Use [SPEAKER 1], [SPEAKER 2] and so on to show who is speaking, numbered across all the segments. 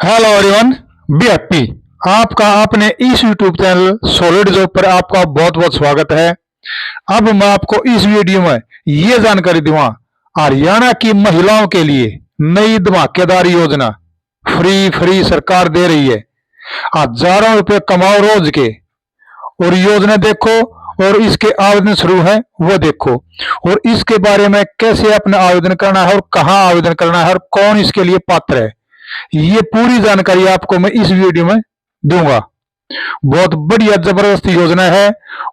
[SPEAKER 1] Hello everyone, be happy. आपका अपने इस यूट्यूब चैनल सॉलिड जॉब पर आपका बहुत बहुत स्वागत है। अब मैं आपको इस वीडियो में ये जानकारी दूंगा, हरियाणा की महिलाओं के लिए नई धमाकेदार योजना फ्री फ्री सरकार दे रही है। हजारों रुपए कमाओ रोज के, और योजना देखो और इसके आवेदन शुरू है वो देखो, और इसके बारे में कैसे अपना आवेदन करना है और कहाँ आवेदन करना है और कौन इसके लिए पात्र है, ये पूरी जानकारी आपको मैं इस वीडियो में दूंगा। बहुत बढ़िया जबरदस्त योजना है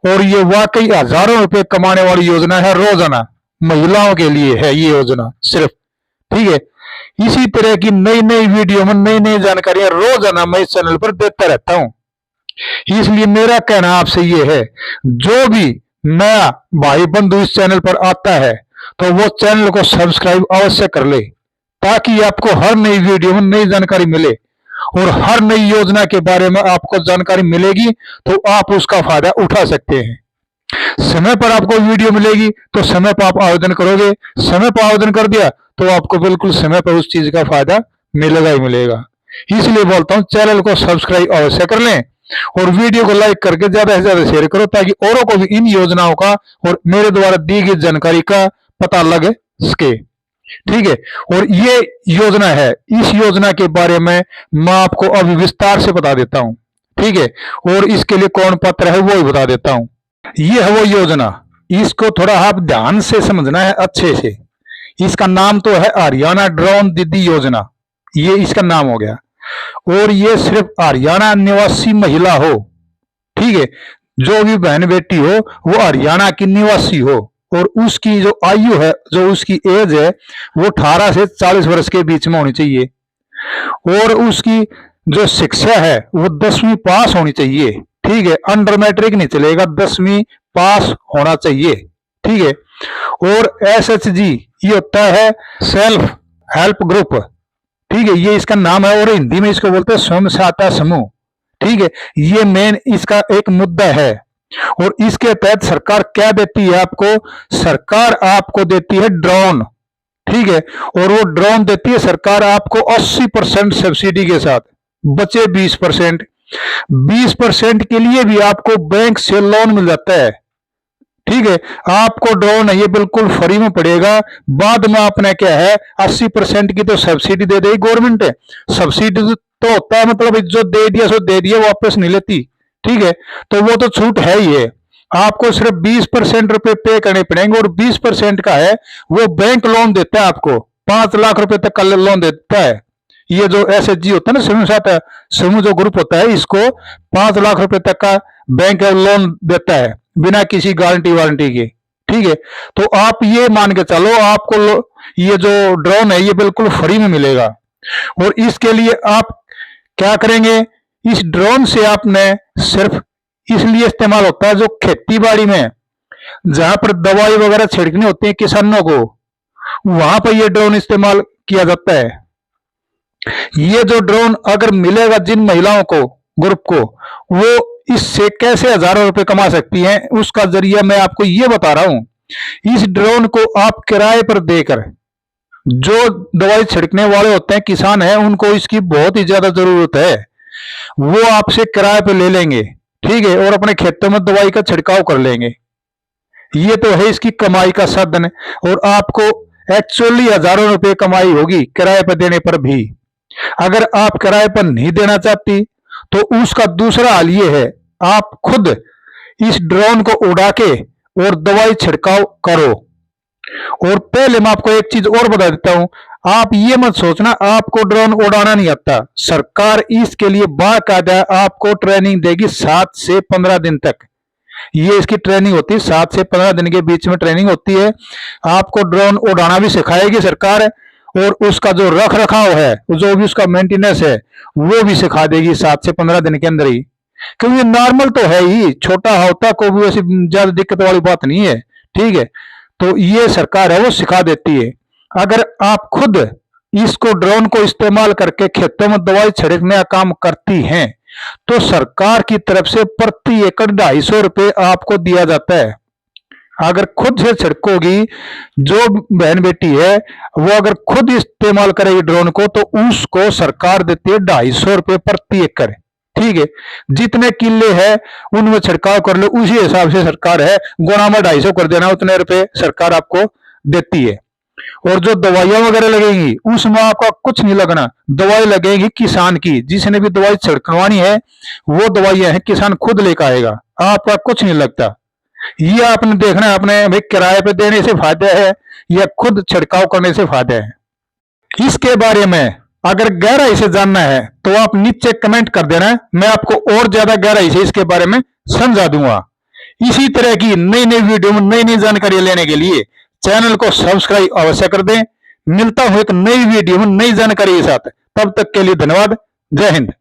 [SPEAKER 1] और ये वाकई हजारों रुपए कमाने वाली योजना है रोजाना। महिलाओं के लिए है ये योजना सिर्फ, ठीक है। इसी तरह की नई नई वीडियो में नई नई जानकारियां रोजाना मैं इस चैनल पर देता रहता हूं। इसलिए मेरा कहना आपसे ये है, जो भी नया भाई बंधु इस चैनल पर आता है तो वो चैनल को सब्सक्राइब अवश्य कर ले, ताकि आपको हर नई वीडियो में नई जानकारी मिले और हर नई योजना के बारे में आपको जानकारी मिलेगी तो आप उसका फायदा उठा सकते हैं। समय पर आपको वीडियो मिलेगी तो समय पर आप आवेदन करोगे, समय पर आवेदन कर दिया तो आपको बिल्कुल समय पर उस चीज का फायदा मिलेगा ही मिलेगा। इसलिए बोलता हूं, चैनल को सब्सक्राइब अवश्य कर लें और वीडियो को लाइक करके ज्यादा से ज्यादा शेयर करो, ताकि औरों को भी इन योजनाओं का और मेरे द्वारा दी गई जानकारी का पता लग सके, ठीक है। और ये योजना है, इस योजना के बारे में मैं आपको अभी विस्तार से बता देता हूं, ठीक है। और इसके लिए कौन पात्र है वो भी बता देता हूं। ये है वो योजना, इसको थोड़ा आप ध्यान से समझना है अच्छे से। इसका नाम तो है हरियाणा ड्रोन दीदी योजना, ये इसका नाम हो गया। और ये सिर्फ हरियाणा निवासी महिला हो, ठीक है, जो भी बहन बेटी हो वो हरियाणा की निवासी हो और उसकी जो आयु है, जो उसकी एज है वो 18 से 40 वर्ष के बीच में होनी चाहिए, और उसकी जो शिक्षा है वो 10वीं पास होनी चाहिए, ठीक है। अंडर मैट्रिक नहीं चलेगा, 10वीं पास होना चाहिए, ठीक है। और SHG ये होता है सेल्फ हेल्प ग्रुप, ठीक है, ये इसका नाम है और हिंदी में इसको बोलते हैं स्वयं सहायता समूह, ठीक है। ये मेन इसका एक मुद्दा है। और इसके तहत सरकार क्या देती है आपको? सरकार आपको देती है ड्रोन, ठीक है। और वो ड्रोन देती है सरकार आपको 80% सब्सिडी के साथ, बचे 20%। 20% के लिए भी आपको बैंक से लोन मिल जाता है, ठीक है। आपको ड्रोन है ये बिल्कुल फ्री में पड़ेगा। बाद में आपने क्या है 80% की तो सब्सिडी दे देगी गवर्नमेंट है। सब्सिडी तो होता है मतलब जो दे दिया सो दे दिया, वापस नहीं लेती, ठीक है। तो वो तो छूट है ही है। आपको सिर्फ 20% रुपए पे करने पड़ेंगे, और 20% का है वो बैंक लोन देता है आपको, 5 लाख रुपए तक का लोन देता है। ये जो SHG होता है ना, समूह साथ समूह जो ग्रुप होता है, इसको 5 लाख रुपए तक का बैंक लोन देता है बिना किसी गारंटी वारंटी के, ठीक है। तो आप ये मान के चलो आपको ये जो ड्रोन है ये बिल्कुल फ्री में मिलेगा। और इसके लिए आप क्या करेंगे? इस ड्रोन से आपने सिर्फ इसलिए इस्तेमाल होता है जो खेती बाड़ी में, जहां पर दवाई वगैरह छिड़कनी होती है किसानों को, वहां पर यह ड्रोन इस्तेमाल किया जाता है। ये जो ड्रोन अगर मिलेगा जिन महिलाओं को, ग्रुप को, वो इससे कैसे हजारों रुपए कमा सकती हैं, उसका जरिया मैं आपको ये बता रहा हूं। इस ड्रोन को आप किराए पर देकर, जो दवाई छिड़कने वाले होते हैं किसान हैं, उनको इसकी बहुत ही ज्यादा जरूरत है, वो आपसे किराए पर ले लेंगे, ठीक है, और अपने खेतों में दवाई का छिड़काव कर लेंगे। ये तो है इसकी कमाई का साधन, और आपको एक्चुअली हजारों रुपए कमाई होगी किराए पर देने पर भी। अगर आप किराए पर नहीं देना चाहती तो उसका दूसरा हल ये है, आप खुद इस ड्रोन को उड़ा के और दवाई छिड़काव करो। और पहले मैं आपको एक चीज और बता देता हूं, आप ये मत सोचना आपको ड्रोन उड़ाना नहीं आता। सरकार इसके लिए बाकायदा आपको ट्रेनिंग देगी 7 से 15 दिन तक। ये इसकी ट्रेनिंग होती है, 7 से 15 दिन के बीच में ट्रेनिंग होती है। आपको ड्रोन उड़ाना भी सिखाएगी सरकार, और उसका जो रख रखाव है, जो भी उसका मेंटेनेंस है, वो भी सिखा देगी 7 से 15 दिन के अंदर ही। क्योंकि नॉर्मल तो है ही, छोटा होता को भी वैसी ज्यादा दिक्कत वाली बात नहीं है, ठीक है। तो ये सरकार है वो सिखा देती है। अगर आप खुद इसको ड्रोन को इस्तेमाल करके खेतों में दवाई छिड़कने का काम करती हैं तो सरकार की तरफ से प्रति एकड़ 250 रुपए आपको दिया जाता है। अगर खुद से छिड़कोगी, जो बहन बेटी है वो अगर खुद इस्तेमाल करेगी ड्रोन को, तो उसको सरकार देती है 250 रुपये प्रति एकड़। ठीक है, जितने किले हैं उनमें छिड़काव कर लो, उसी हिसाब से सरकार है गुणा में 250 कर देना, उतने रुपए सरकार आपको देती है। और जो दवाइयां वगैरह लगेंगी उसमें आपका कुछ नहीं लगना, दवाई लगेगी किसान की, जिसने भी दवाई छिड़कवानी है वो दवाइयां हैं किसान खुद लेकर आएगा, आपका कुछ नहीं लगता। ये आपने देखना है, अपने भाई किराए पे देने से फायदा है या खुद छिड़काव करने से फायदा है। इसके बारे में अगर गहराई से जानना है तो आप नीचे कमेंट कर देना, मैं आपको और ज्यादा गहराई से इसके बारे में समझा दूंगा। इसी तरह की नई नई वीडियो में नई नई जानकारी लेने के लिए चैनल को सब्सक्राइब अवश्य कर दें। मिलता हूं एक नई वीडियो में नई जानकारी के साथ, तब तक के लिए धन्यवाद। जय हिंद।